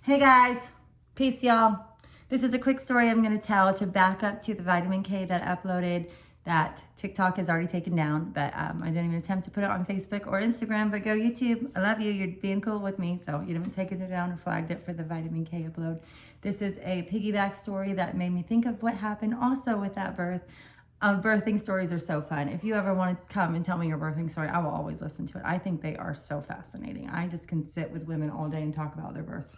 Hey guys, peace y'all. This is a quick story I'm going to tell to back up to the vitamin K that I uploaded that TikTok has already taken down, but I didn't even attempt to put it on Facebook or Instagram, but go YouTube. I love you. You're being cool with me, so you haven't taken it down or flagged it for the vitamin K upload. This is a piggyback story that made me think of what happened also with that birth. Birthing stories are so fun. If you ever want to come and tell me your birthing story, I will always listen to it. I think they are so fascinating. I just can sit with women all day and talk about their births.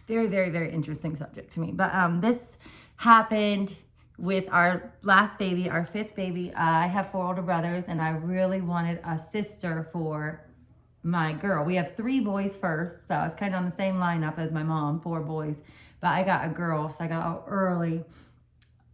Very, very, very interesting subject to me. But this happened with our last baby, our fifth baby. I have 4 older brothers, and I really wanted a sister for my girl. We have 3 boys first, so it's kind of on the same lineup as my mom, 4 boys. But I got a girl, so I got out early.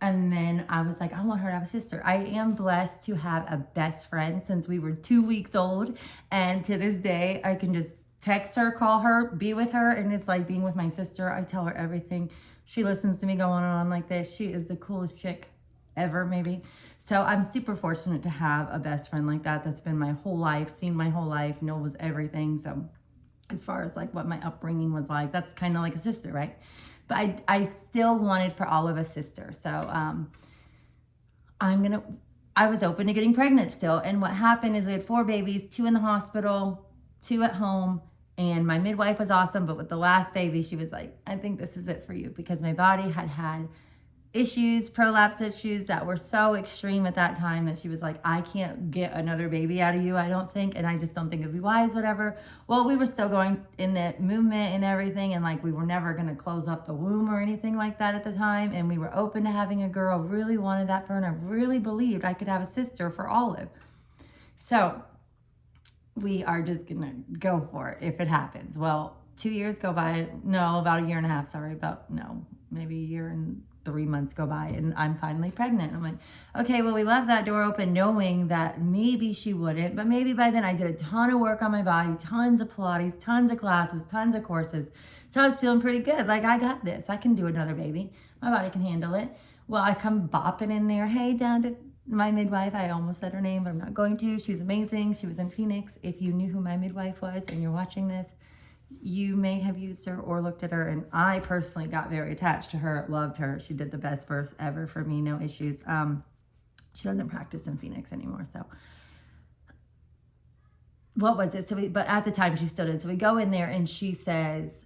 And then I was like, I want her to have a sister. I am blessed to have a best friend since we were 2 weeks old. And to this day, I can just text her, call her, be with her. And it's like being with my sister. I tell her everything. She listens to me going on like this. She is the coolest chick ever, maybe. So I'm super fortunate to have a best friend like that. That's been my whole life, seen my whole life, knows everything. So as far as like what my upbringing was like, that's kind of like a sister, right? But I still wanted for all of us sister. So I was open to getting pregnant still. And what happened is we had 4 babies, 2 in the hospital, 2 at home. And my midwife was awesome. But with the last baby, she was like, I think this is it for you, because my body had issues, prolapse issues that were so extreme at that time that she was like, I can't get another baby out of you, I don't think. And I just don't think it'd be wise, whatever. Well, we were still going in the movement and everything. And like, we were never going to close up the womb or anything like that at the time. And we were open to having a girl, really wanted that for her. And I really believed I could have a sister for Olive. So we are just going to go for it if it happens. Well, 2 years go by. No, about 1.5 years, sorry. Maybe 1 year and 3 months go by, and I'm finally pregnant. I'm like, okay, well, we left that door open knowing that maybe she wouldn't, but maybe by then I did a ton of work on my body, tons of Pilates, tons of classes, tons of courses. So I was feeling pretty good. Like, I got this. I can do another baby. My body can handle it. Well, I come bopping in there. Hey, down to my midwife. I almost said her name, but I'm not going to. She's amazing. She was in Phoenix. If you knew who my midwife was and you're watching this, you may have used her or looked at her, and I personally got very attached to her, loved her. She did the best birth ever for me, no issues. She doesn't practice in Phoenix anymore, so what was it? But at the time she still did. So we go in there and she says,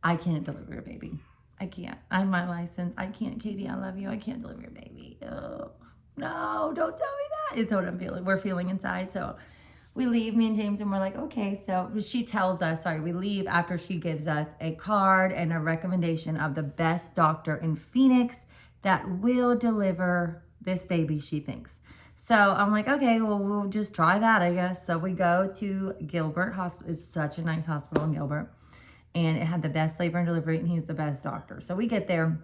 I can't deliver a baby. I can't. I'm my license. I can't, Katie, I love you. I can't deliver a baby. Oh, no, don't tell me that. Is what we're feeling inside. So we leave, me and James, and we're like, okay. So she tells us, we leave after she gives us a card and a recommendation of the best doctor in Phoenix that will deliver this baby, she thinks. So I'm like, okay, well, we'll just try that, I guess. So we go to Gilbert Hospital. It's such a nice hospital in Gilbert. And it had the best labor and delivery, and he's the best doctor. So we get there,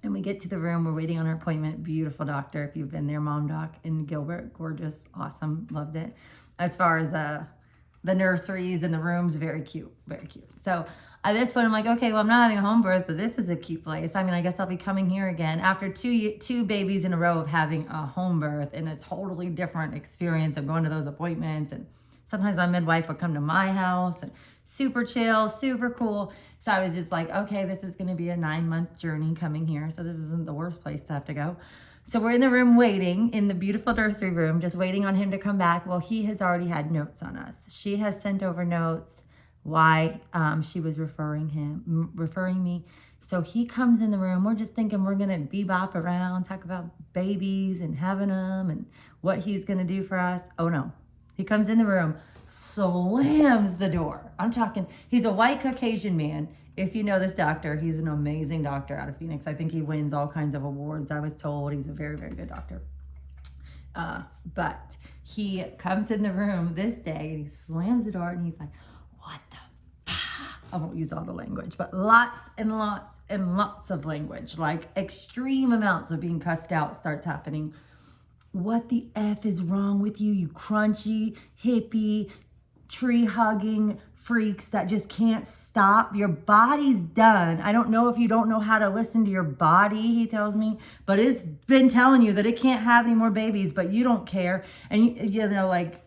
and we get to the room. We're waiting on our appointment. Beautiful doctor. If you've been there, Mom Doc in Gilbert. Gorgeous, awesome, loved it. As far as the nurseries and the rooms, very cute, very cute. So at this point, I'm like, okay, well, I'm not having a home birth, but this is a cute place. I mean, I guess I'll be coming here again after two babies in a row of having a home birth, and a totally different experience of going to those appointments. And sometimes my midwife would come to my house, and super chill, super cool. So I was just like, okay, this is going to be a 9-month journey coming here. So this isn't the worst place to have to go. So we're in the room waiting, in the beautiful nursery room, just waiting on him to come back. Well, he has already had notes on us. She has sent over notes why she was referring me. So he comes in the room. We're just thinking we're going to bebop around, talk about babies and having them and what he's going to do for us. Oh, no. He comes in the room, slams the door. I'm talking, he's a white Caucasian man. If you know this doctor, he's an amazing doctor out of Phoenix. I think he wins all kinds of awards, I was told. He's a very, very good doctor. But he comes in the room this day, and he slams the door, and he's like, what the f-? I won't use all the language, but lots and lots and lots of language, like extreme amounts of being cussed out starts happening. What the F is wrong with you, you crunchy, hippie, tree-hugging freaks that just can't stop? Your body's done. I don't know if you don't know how to listen to your body, he tells me, but it's been telling you that it can't have any more babies, but you don't care. And you know, like,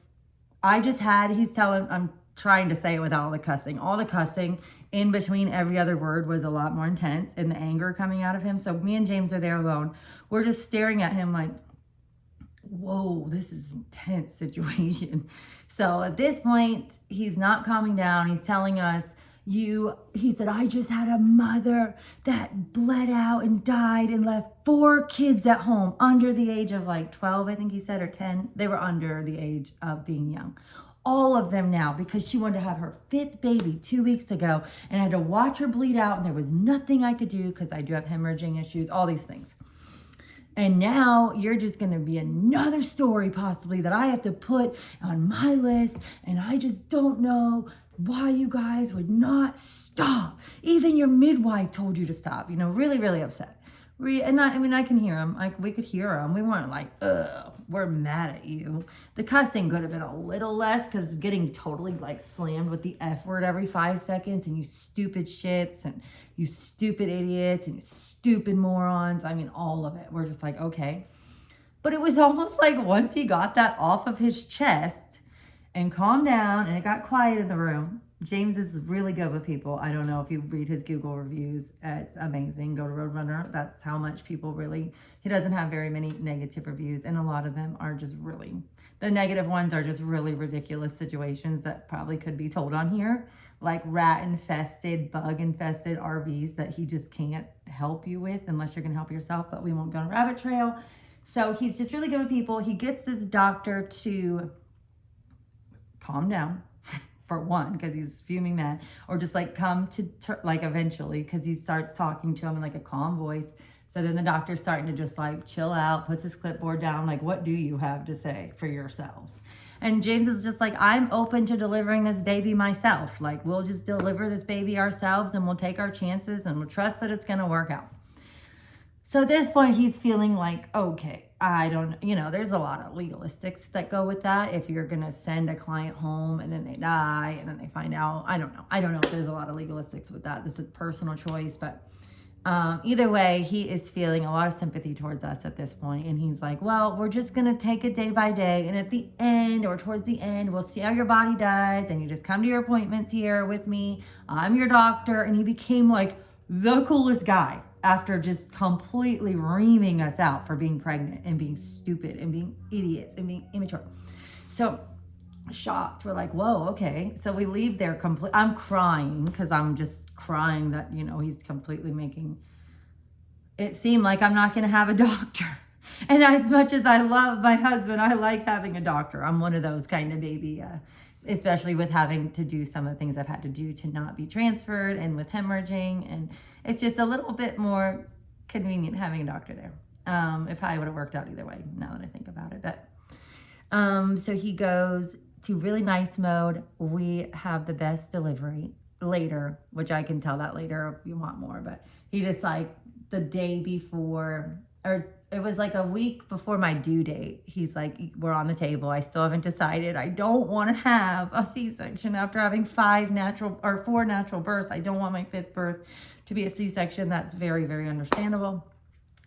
he's telling, I'm trying to say it without all the cussing. All the cussing in between every other word was a lot more intense, and the anger coming out of him. So me and James are there alone. We're just staring at him like, whoa, this is an intense situation. So at this point, he's not calming down. He's telling us, he said, I just had a mother that bled out and died and left 4 kids at home under the age of like 12, I think he said, or 10. They were under the age of being young. All of them now, because she wanted to have her 5th baby 2 weeks ago, and I had to watch her bleed out, and there was nothing I could do because I do have hemorrhaging issues, all these things. And now you're just going to be another story possibly that I have to put on my list, and I just don't know why you guys would not stop. Even your midwife told you to stop, really, really upset. And I can hear him. We could hear him. We weren't like, ugh, we're mad at you. The cussing could have been a little less, because getting totally like slammed with the F word every 5 seconds, and you stupid shits, and you stupid idiots, and you stupid morons. All of it. We're just like, okay. But it was almost like once he got that off of his chest and calmed down, and it got quiet in the room. James is really good with people. I don't know if you read his Google reviews. It's amazing. Go to Roadrunner. That's how much people really, he doesn't have very many negative reviews, and a lot of them are just really, the negative ones are just really ridiculous situations that probably could be told on here, like rat-infested, bug-infested RVs that he just can't help you with unless you're going to help yourself, but we won't go on a rabbit trail. So he's just really good with people. He gets this doctor to calm down, for one, because he's fuming mad, or just like come to like eventually, because he starts talking to him in like a calm voice. So then the doctor's starting to just like chill out, puts his clipboard down, like, what do you have to say for yourselves? And James is just like, I'm open to delivering this baby myself. Like, we'll just deliver this baby ourselves, and we'll take our chances, and we'll trust that it's going to work out. So at this point, he's feeling like, okay, there's a lot of legalistics that go with that. If you're going to send a client home and then they die and then they find out, I don't know if there's a lot of legalistics with that. This is a personal choice, but either way, he is feeling a lot of sympathy towards us at this point. And he's like, well, we're just going to take it day by day. And at the end, or towards the end, we'll see how your body does. And you just come to your appointments here with me. I'm your doctor. And he became like the coolest guy, after just completely reaming us out for being pregnant and being stupid and being idiots and being immature. So shocked. We're like, whoa, okay. So we leave there I'm crying, because I'm just crying that, he's completely making it seem like I'm not going to have a doctor. And as much as I love my husband, I like having a doctor. I'm one of those kind of baby, especially with having to do some of the things I've had to do to not be transferred, and with hemorrhaging, and it's just a little bit more convenient having a doctor there. If I would have worked out either way, now that I think about it. But so he goes to really nice mode. We have the best delivery later, which I can tell that later if you want more. But he just like the day before, or it was like a week before my due date, he's like, we're on the table. I still haven't decided. I don't want to have a C-section after having 4 natural births. I don't want my 5th birth to be a C-section. That's very, very understandable.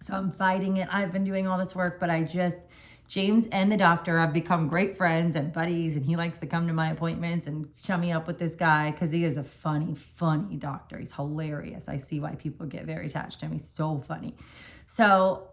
So I'm fighting it. I've been doing all this work, but James and the doctor have become great friends and buddies, and he likes to come to my appointments and chummy up with this guy, because he is a funny, funny doctor. He's hilarious. I see why people get very attached to him. He's so funny. So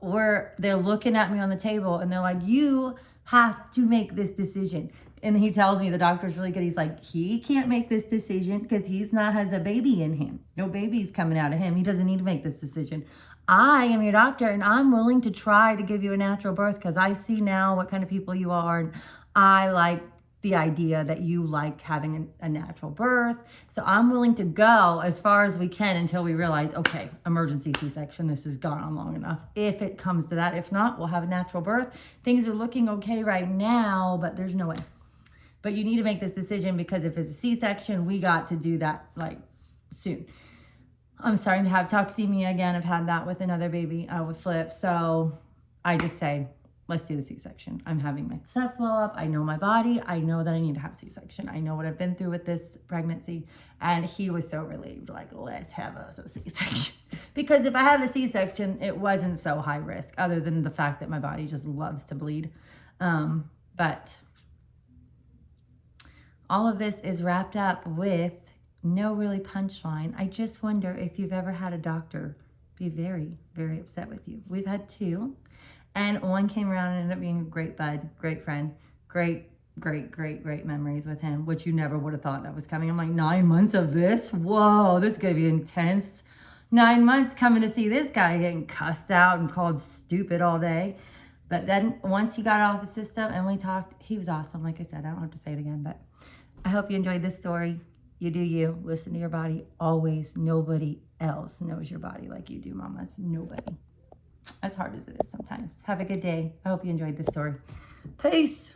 they're looking at me on the table, and they're like, you have to make this decision. And he tells me, the doctor's really good. He's like, he can't make this decision because he's not has a baby in him. No baby's coming out of him. He doesn't need to make this decision. I am your doctor, and I'm willing to try to give you a natural birth, because I see now what kind of people you are, and I like the idea that you like having a natural birth. So I'm willing to go as far as we can until we realize, okay, emergency C-section, this has gone on long enough. If it comes to that, if not, we'll have a natural birth. Things are looking okay right now, but there's no way. But you need to make this decision, because if it's a C-section, we got to do that like soon. I'm starting to have toxemia again. I've had that with another baby with Flip. So I just say, let's do the C-section. I'm having my stuff swell up. I know my body. I know that I need to have C-section. I know what I've been through with this pregnancy. And he was so relieved, like, let's have a C-section. Because if I had the C-section, it wasn't so high risk, other than the fact that my body just loves to bleed. But all of this is wrapped up with no really punchline. I just wonder if you've ever had a doctor be very, very upset with you. We've had 2, and one came around and ended up being a great bud, great friend, great memories with him, which you never would have thought that was coming. I'm like, 9 months of this? Whoa, this is gonna be intense. 9 months coming to see this guy getting cussed out and called stupid all day. But then once he got off the system and we talked, he was awesome. Like I said, I don't have to say it again, but I hope you enjoyed this story. You do you. Listen to your body always. Nobody else knows your body like you do, mamas. Nobody. As hard as it is sometimes. Have a good day. I hope you enjoyed this story. Peace.